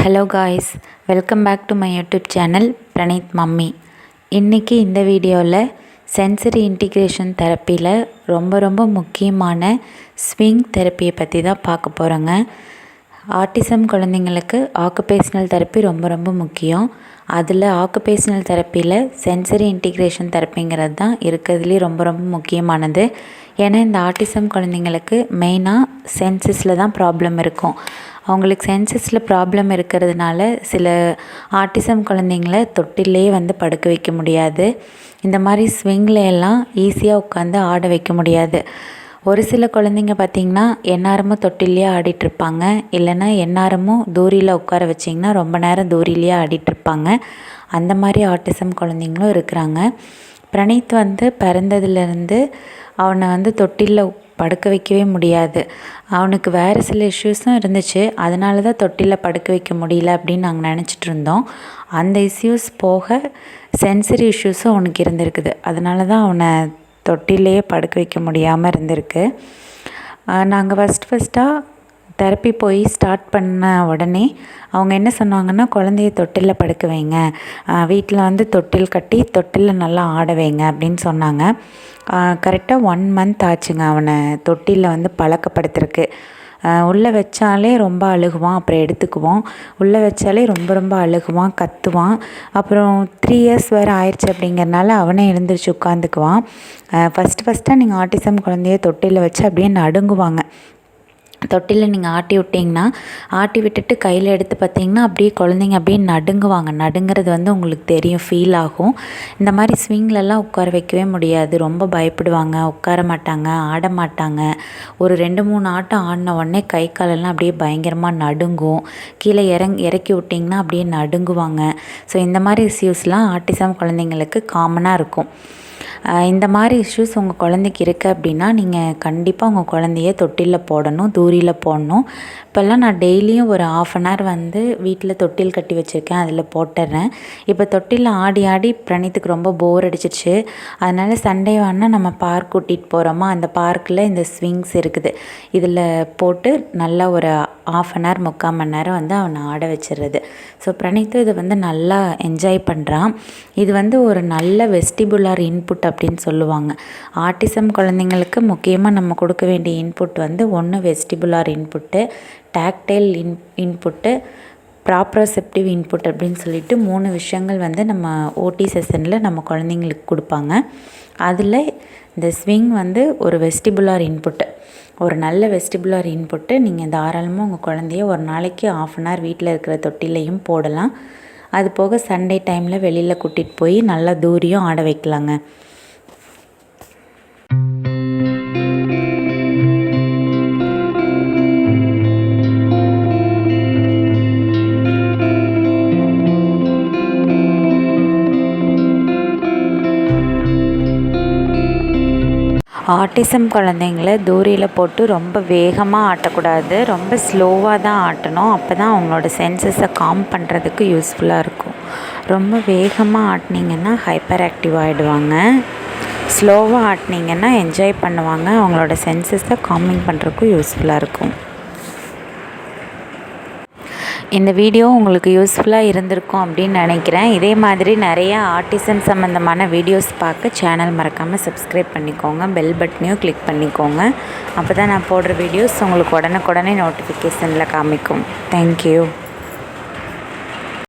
Hello guys, welcome back to my YouTube channel Praneeth mummy. இன்றைக்கி இந்த வீடியோவில் சென்சரி இன்டிகிரேஷன் தெரப்பியில் ரொம்ப முக்கியமான ஸ்விங் தெரப்பியை பற்றி தான் பார்க்க போகிறோங்க. ஆட்டிசம் குழந்தைங்களுக்கு ஆக்குபேஷனல் தெரப்பி ரொம்ப முக்கியம். அதில் ஆக்குபேஷனல் தெரப்பியில் சென்சரி இன்டிகிரேஷன் தெரப்பிங்கிறது தான் இருக்கிறதுலேயே ரொம்ப முக்கியமானது. ஏன்னா இந்த ஆட்டிசம் குழந்தைங்களுக்கு மெயினாக சென்சஸில் தான் ப்ராப்ளம் இருக்கும். அவங்களுக்கு சென்சஸில் ப்ராப்ளம் இருக்கிறதுனால சில ஆட்டிசம் குழந்தைங்கள தொட்டிலே படுக்க வைக்க முடியாது. இந்த மாதிரி ஸ்விங்கில் எல்லாம் ஈஸியாக உட்காந்து ஆட வைக்க முடியாது. ஒரு சில குழந்தைங்க பார்த்திங்கன்னா எந்நேரமும் தொட்டிலே ஆடிட்டுருப்பாங்க. இல்லைன்னா எந்நேரமும் தூரியில் உட்கார வச்சிங்கன்னா ரொம்ப நேரம் தூரிலேயே ஆடிட்டுருப்பாங்க. அந்த மாதிரி ஆட்டிசம் குழந்தைங்களும் இருக்கிறாங்க. பிரணீத் பிறந்ததுலேருந்து அவனை தொட்டிலில் படுக்க வைக்கவே முடியாது. அவனுக்கு வேறு சில இஷ்யூஸும் இருந்துச்சு. அதனால தான் தொட்டிலில் படுக்க வைக்க முடியல அப்படின்னு நாங்கள் நினச்சிட்டு இருந்தோம். அந்த இஷ்யூஸ் போக சென்சரி இஷ்யூஸும் அவனுக்கு இருந்திருக்குது. அதனால தான் அவனை தொட்டிலேயே படுக்க வைக்க முடியாமல் இருந்திருக்கு. நாங்கள் ஃபஸ்ட்டாக தெரப்பி போய் ஸ்டார்ட் பண்ண உடனே அவங்க என்ன சொன்னாங்கன்னா, குழந்தைய தொட்டிலில் படுக்க வைங்க, வீட்டில் தொட்டில் கட்டி தொட்டிலில் நல்லா ஆட வைங்க அப்படின்னு சொன்னாங்க. கரெக்டாக 1 month ஆச்சுங்க அவனை தொட்டிலில் பழக்கப்படுத்துறதுக்கு. உள்ளே வச்சாலே ரொம்ப அழுகுவான், அப்புறம் எடுத்துக்குவோம். உள்ளே வச்சாலே ரொம்ப அழுகுவான், கத்துவான். அப்புறம் 3 years வேறு ஆயிடுச்சு அப்படிங்கிறனால அவனே எழுந்திரிச்சு உட்காந்துக்குவான். ஃபஸ்ட்டாக நீங்கள் ஆட்டிசம் குழந்தைய தொட்டிலில் வச்சு அப்படியே நடுங்குவாங்க. தொட்டிலில் நீங்கள் ஆட்டி விட்டிங்கன்னா, ஆட்டி விட்டுட்டு கையில் எடுத்து பார்த்திங்கன்னா அப்படியே குழந்தைங்க அப்படியே நடுங்குவாங்க. நடுங்கிறது உங்களுக்கு தெரியும், ஃபீல் ஆகும். இந்த மாதிரி ஸ்விங்லலாம் உட்கார வைக்கவே முடியாது. ரொம்ப பயப்படுவாங்க, உட்கார மாட்டாங்க, ஆட மாட்டாங்க. ஒரு 2-3 ஆட்டம் ஆடின உடனே கை காலெல்லாம் அப்படியே பயங்கரமாக நடுங்கும். கீழே இறக்கி விட்டிங்கன்னா அப்படியே நடுங்குவாங்க. ஸோ இந்த மாதிரி இஷ்யூஸ்லாம் ஆட்டிசம் குழந்தைங்களுக்கு காமனாக இருக்கும். இந்த மாதிரி இஷ்யூஸ் உங்கள் குழந்தைக்கு இருக்குது அப்படின்னா நீங்கள் கண்டிப்பாக உங்கள் குழந்தைய தொட்டிலில் போடணும், தூரியில் போடணும். இப்போல்லாம் நான் டெய்லியும் ஒரு 1/2 hour வீட்டில் தொட்டில் கட்டி வச்சுருக்கேன், அதில் போட்டுடுறேன். இப்போ தொட்டிலில் ஆடி பிரணீத்துக்கு ரொம்ப போர் அடிச்சிச்சு. அதனால் சண்டே வேணால் நம்ம பார்க் கூட்டிகிட்டு போகிறோமா, அந்த பார்க்கில் இந்த ஸ்விங்ஸ் இருக்குது, இதில் போட்டு நல்லா ஒரு 1/2 hour 3/4 மணி நேரம் அவனை ஆட வச்சிடுறது. ஸோ பிரணீத்தும் இதை நல்லா என்ஜாய் பண்ணுறான். இது ஒரு நல்ல வெஸ்டிபுலார் இன்புட் அப்படின்னு சொல்லுவாங்க. ஆட்டிசம் குழந்தைங்களுக்கு முக்கியமாக நம்ம கொடுக்க வேண்டிய இன்புட் ஒன்று vestibular input, tactile input, proprioceptive input அப்படின்னு சொல்லிட்டு 3 விஷயங்கள் நம்ம ஓடி செஷனில் நம்ம குழந்தைங்களுக்கு கொடுப்பாங்க. அதில் இந்த ஸ்விங் ஒரு வெஸ்டிபுலார் இன்புட்டு, ஒரு நல்ல வெஸ்டிபுலார் இன்புட்டு. நீங்கள் தாராளமாக உங்கள் குழந்தைய ஒரு நாளைக்கு 1/2 hour வீட்டில் இருக்கிற தொட்டிலையும் போடலாம். அது போக சண்டே டைமில் வெளியில் கூட்டிகிட்டு போய் நல்லா தூரியும் ஆட வைக்கலாங்க. ஆட்டிசம் குழந்தைங்கள தூரியில் போட்டு ரொம்ப வேகமாக ஆட்டக்கூடாது, ரொம்ப ஸ்லோவாக தான் ஆட்டணும். அப்போ தான் அவங்களோட சென்சஸை காம் பண்ணுறதுக்கு யூஸ்ஃபுல்லாக இருக்கும். ரொம்ப வேகமாக ஆட்டினீங்கன்னா ஹைப்பர் ஆக்டிவ் ஆகிடுவாங்க. ஸ்லோவாக ஆட்டினீங்கன்னா என்ஜாய் பண்ணுவாங்க, அவங்களோட சென்சஸை காமிங் பண்ணுறதுக்கும் யூஸ்ஃபுல்லாக இருக்கும். இந்த வீடியோ உங்களுக்கு யூஸ்ஃபுல்லாக இருந்திருக்கும் அப்படின்னு நினைக்கிறேன். இதே மாதிரி நிறைய ஆட்டிசம் சம்மந்தமான வீடியோஸ் பார்க்க சேனல் மறக்காமல் சப்ஸ்கிரைப் பண்ணிக்கோங்க, பெல் பட்டனையும் கிளிக் பண்ணிக்கோங்க. அப்போ தான் நான் போடுற வீடியோஸ் உங்களுக்கு உடனுக்குடனே நோட்டிஃபிகேஷனில் காமிக்கும். தேங்க்யூ.